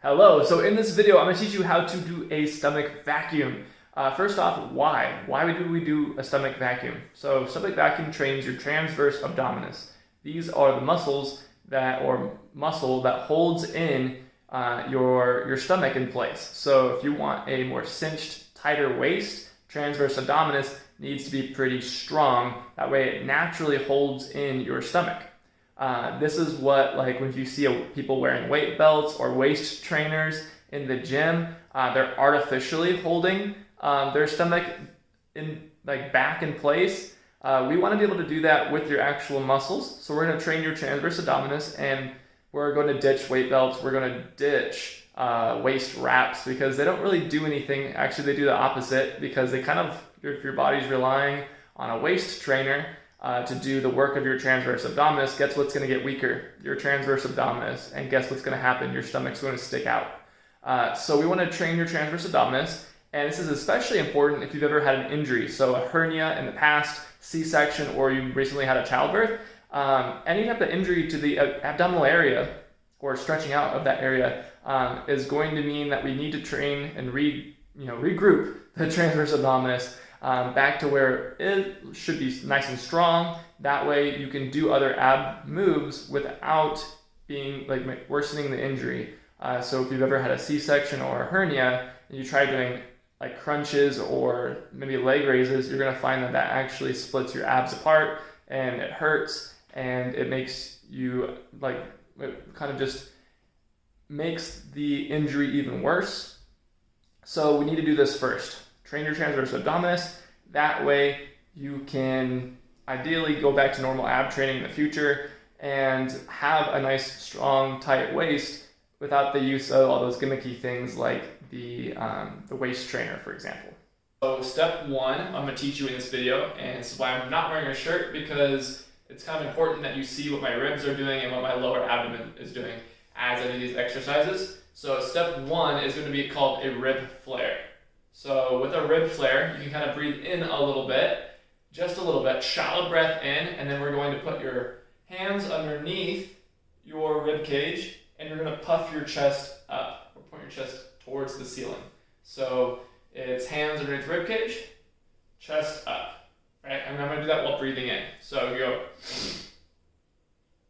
Hello, so in this video, I'm going to teach you how to do a stomach vacuum. First off, why? Why do we do a stomach vacuum? So stomach vacuum trains your transverse abdominis. These are the muscles muscle that holds in your stomach in place. So if you want a more cinched, tighter waist, transverse abdominis needs to be pretty strong. That way it naturally holds in your stomach. This is what, like, when you see people wearing weight belts or waist trainers in the gym, they're artificially holding their stomach back in place. We want to be able to do that with your actual muscles. So we're going to train your transverse abdominis, and we're going to ditch weight belts. We're going to ditch waist wraps because they don't really do anything. Actually, they do the opposite because they if your body's relying on a waist trainer to do the work of your transverse abdominis, guess what's going to get weaker? Your transverse abdominis. And guess what's going to happen? Your stomach's going to stick out. So we want to train your transverse abdominis, and this is especially important if you've ever had an injury. So a hernia in the past, C-section, or you recently had a childbirth. Any type of injury to the abdominal area or stretching out of that area is going to mean that we need to train and regroup the transverse abdominis back to where it should be nice and strong. That way you can do other ab moves without being worsening the injury. So if you've ever had a C-section or a hernia and you try doing like crunches or maybe leg raises, you're going to find that actually splits your abs apart and it hurts, and it makes you it kind of just makes the injury even worse. So we need to do this first. Train your transverse abdominis. That way you can ideally go back to normal ab training in the future and have a nice, strong, tight waist without the use of all those gimmicky things like the waist trainer, for example. So step one, I'm going to teach you in this video, and this is why I'm not wearing a shirt, because it's kind of important that you see what my ribs are doing and what my lower abdomen is doing as I do these exercises. So step one is going to be called a rib flare. So with a rib flare, you can kind of breathe in a little bit, just a little bit, shallow breath in, and then we're going to put your hands underneath your rib cage, and you're going to puff your chest up, or point your chest towards the ceiling. So it's hands underneath rib cage, chest up, right? And I'm going to do that while breathing in. So you go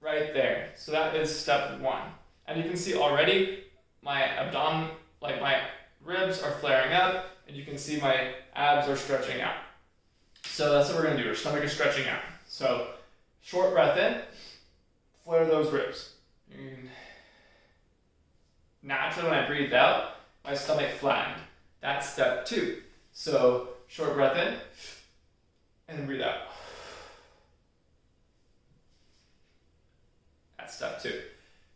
right there. So that is step one. And you can see already my abdomen, my ribs are flaring up, and you can see my abs are stretching out. So that's what we're going to do. Our stomach is stretching out. So short breath in, flare those ribs. Naturally, when I breathed out, my stomach flattened. That's step two. So short breath in, and then breathe out. That's step two.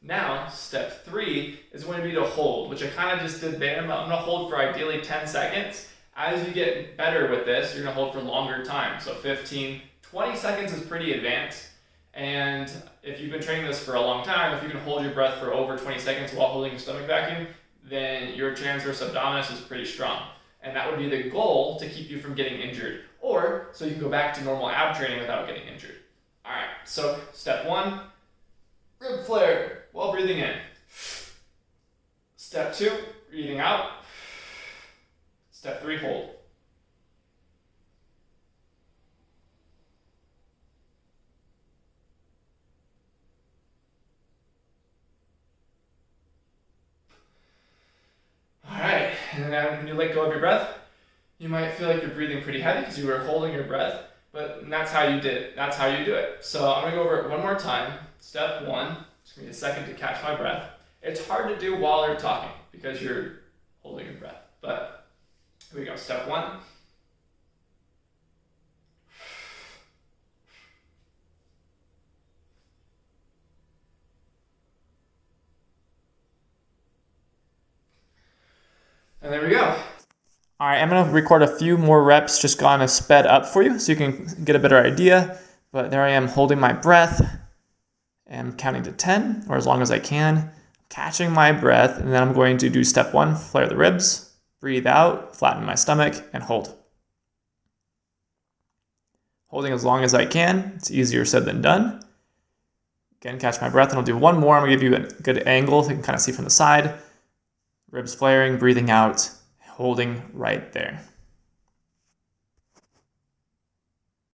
Now, step three is going to be to hold, which I kind of just did there. I'm going to hold for ideally 10 seconds. As you get better with this, you're going to hold for longer time. So 15, 20 seconds is pretty advanced. And if you've been training this for a long time, if you can hold your breath for over 20 seconds while holding a stomach vacuum, then your transverse abdominis is pretty strong. And that would be the goal, to keep you from getting injured, or so you can go back to normal ab training without getting injured. All right, so step one, rib flare while breathing in. Step two, breathing out. Step three, hold. All right, and then when you let go of your breath, you might feel like you're breathing pretty heavy because you were holding your breath, but that's how you did it. That's how you do it. So I'm gonna go over it one more time. Step one, just give me a second to catch my breath. It's hard to do while you're talking because you're holding your breath, but here we go. Step one. And there we go. All right, I'm gonna record a few more reps, just kind of sped up for you so you can get a better idea. But there I am holding my breath and counting to 10, or as long as I can, catching my breath, and then I'm going to do step one, flare the ribs, breathe out, flatten my stomach, and hold. Holding as long as I can. It's easier said than done. Again, catch my breath, and I'll do one more. I'm gonna give you a good angle so you can kind of see from the side. Ribs flaring, breathing out, holding right there.